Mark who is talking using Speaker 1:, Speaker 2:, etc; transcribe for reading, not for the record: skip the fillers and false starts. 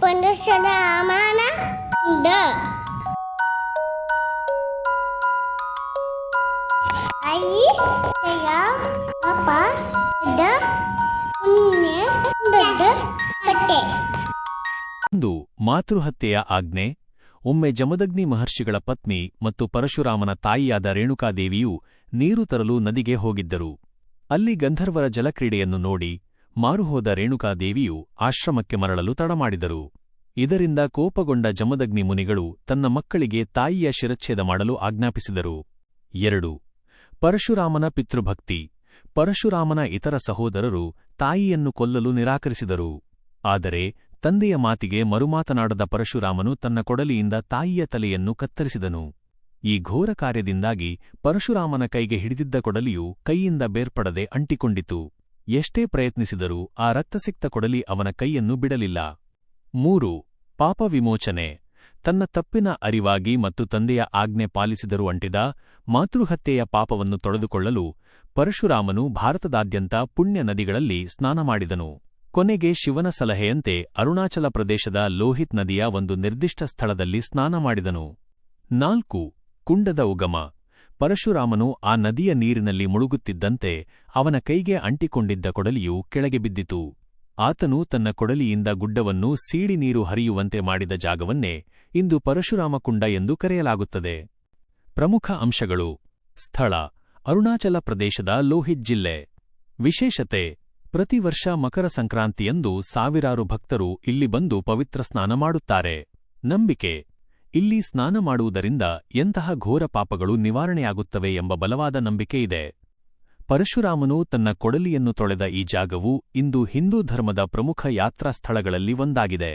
Speaker 1: ಪರಶುರಾಮನ ದ ತಾಯಿ ಜಯ ಪಾಪ ದ ಪುಣ್ಯ ದೊಡ್ಡ ಕಟ್ಟೆ.
Speaker 2: ಒಂದು ಮಾತೃಹತ್ಯೆಯ ಆಜ್ಞೆ. ಒಮ್ಮೆ ಜಮದಗ್ನಿ ಮಹರ್ಷಿಗಳ ಪತ್ನಿ ಮತ್ತು ಪರಶುರಾಮನ ತಾಯಿಯಾದ ರೇಣುಕಾದೇವಿಯು ನೀರು ತರಲು ನದಿಗೆ ಹೋಗಿದ್ದರು. ಅಲ್ಲಿ ಗಂಧರ್ವರ ಜಲಕ್ರೀಡೆಯನ್ನು ನೋಡಿ ಮಾರುಹೋದ ರೇಣುಕಾದೇವಿಯು ಆಶ್ರಮಕ್ಕೆ ಮರಳಲು ತಡಮಾಡಿದರು. ಇದರಿಂದ ಕೋಪಗೊಂಡ ಜಮದಗ್ನಿ ಮುನಿಗಳು ತನ್ನ ಮಕ್ಕಳಿಗೆ ತಾಯಿಯ ಶಿರಚ್ಛೇದ ಮಾಡಲು ಆಜ್ಞಾಪಿಸಿದರು. 2. ಪರಶುರಾಮನ ಪಿತೃಭಕ್ತಿ. ಪರಶುರಾಮನ ಇತರ ಸಹೋದರರು ತಾಯಿಯನ್ನು ಕೊಲ್ಲಲು ನಿರಾಕರಿಸಿದರು. ಆದರೆ ತಂದೆಯ ಮಾತಿಗೆ ಮರುಮಾತನಾಡದ ಪರಶುರಾಮನು ತನ್ನ ಕೊಡಲಿಯಿಂದ ತಾಯಿಯ ತಲೆಯನ್ನು ಕತ್ತರಿಸಿದನು. ಈ ಘೋರ ಕಾರ್ಯದಿಂದಾಗಿ ಪರಶುರಾಮನ ಕೈಗೆ ಹಿಡಿದಿದ್ದ ಕೊಡಲಿಯು ಕೈಯಿಂದ ಬೇರ್ಪಡದೆ ಅಂಟಿಕೊಂಡಿತು. ಎಷ್ಟೇ ಪ್ರಯತ್ನಿಸಿದರೂ ಆ ರಕ್ತಸಿಕ್ತ ಕೊಡಲಿ ಅವನ ಕೈಯನ್ನು ಬಿಡಲಿಲ್ಲ. 3. ಪಾಪ ವಿಮೋಚನೆ. ತನ್ನ ತಪ್ಪಿನ ಅರಿವಾಗಿ ಮತ್ತು ತಂದೆಯ ಆಜ್ಞೆ ಪಾಲಿಸಿದರೂ ಅಂಟಿದ ಮಾತೃಹತ್ಯೆಯ ಪಾಪವನ್ನು ತೊಳೆದುಕೊಳ್ಳಲು ಪರಶುರಾಮನು ಭಾರತದಾದ್ಯಂತ ಪುಣ್ಯ ನದಿಗಳಲ್ಲಿ ಸ್ನಾನ ಮಾಡಿದನು. ಕೊನೆಗೆ ಶಿವನ ಸಲಹೆಯಂತೆ ಅರುಣಾಚಲ ಪ್ರದೇಶದ ಲೋಹಿತ್ ನದಿಯ ಒಂದು ನಿರ್ದಿಷ್ಟ ಸ್ಥಳದಲ್ಲಿ ಸ್ನಾನ ಮಾಡಿದನು. 4. ಕುಂಡದ ಉಗಮ. ಪರಶುರಾಮನು ಆ ನದಿಯ ನೀರಿನಲ್ಲಿ ಮುಳುಗುತ್ತಿದ್ದಂತೆ ಅವನ ಕೈಗೆ ಅಂಟಿಕೊಂಡಿದ್ದ ಕೊಡಲಿಯು ಕೆಳಗೆ ಬಿದ್ದಿತು. ಆತನು ತನ್ನ ಕೊಡಲಿಯಿಂದ ಗುಡ್ಡವನ್ನು ಸೀಳಿ ನೀರು ಹರಿಯುವಂತೆ ಮಾಡಿದ ಜಾಗವನ್ನೇ ಇಂದು ಪರಶುರಾಮ ಕುಂಡ ಎಂದು ಕರೆಯಲಾಗುತ್ತದೆ. ಪ್ರಮುಖ ಅಂಶಗಳು. ಸ್ಥಳ: ಅರುಣಾಚಲ ಪ್ರದೇಶದ ಲೋಹಿತ್ ಜಿಲ್ಲೆ. ವಿಶೇಷತೆ: ಪ್ರತಿ ವರ್ಷ ಮಕರ ಸಂಕ್ರಾಂತಿಯಂದು ಸಾವಿರಾರು ಭಕ್ತರು ಇಲ್ಲಿ ಬಂದು ಪವಿತ್ರ ಸ್ನಾನ ಮಾಡುತ್ತಾರೆ. ನಂಬಿಕೆ: ಇಲ್ಲಿ ಸ್ನಾನ ಮಾಡುವುದರಿಂದ ಎಂತಹ ಘೋರ ಪಾಪಗಳು ನಿವಾರಣೆಯಾಗುತ್ತವೆ ಎಂಬ ಬಲವಾದ ನಂಬಿಕೆಯಿದೆ. ಪರಶುರಾಮನು ತನ್ನ ಕೊಡಲಿಯನ್ನು ತೊಳೆದ ಈ ಜಾಗವು ಇಂದು ಹಿಂದೂ ಧರ್ಮದ ಪ್ರಮುಖ ಯಾತ್ರಾ ಸ್ಥಳಗಳಲ್ಲಿ ಒಂದಾಗಿದೆ.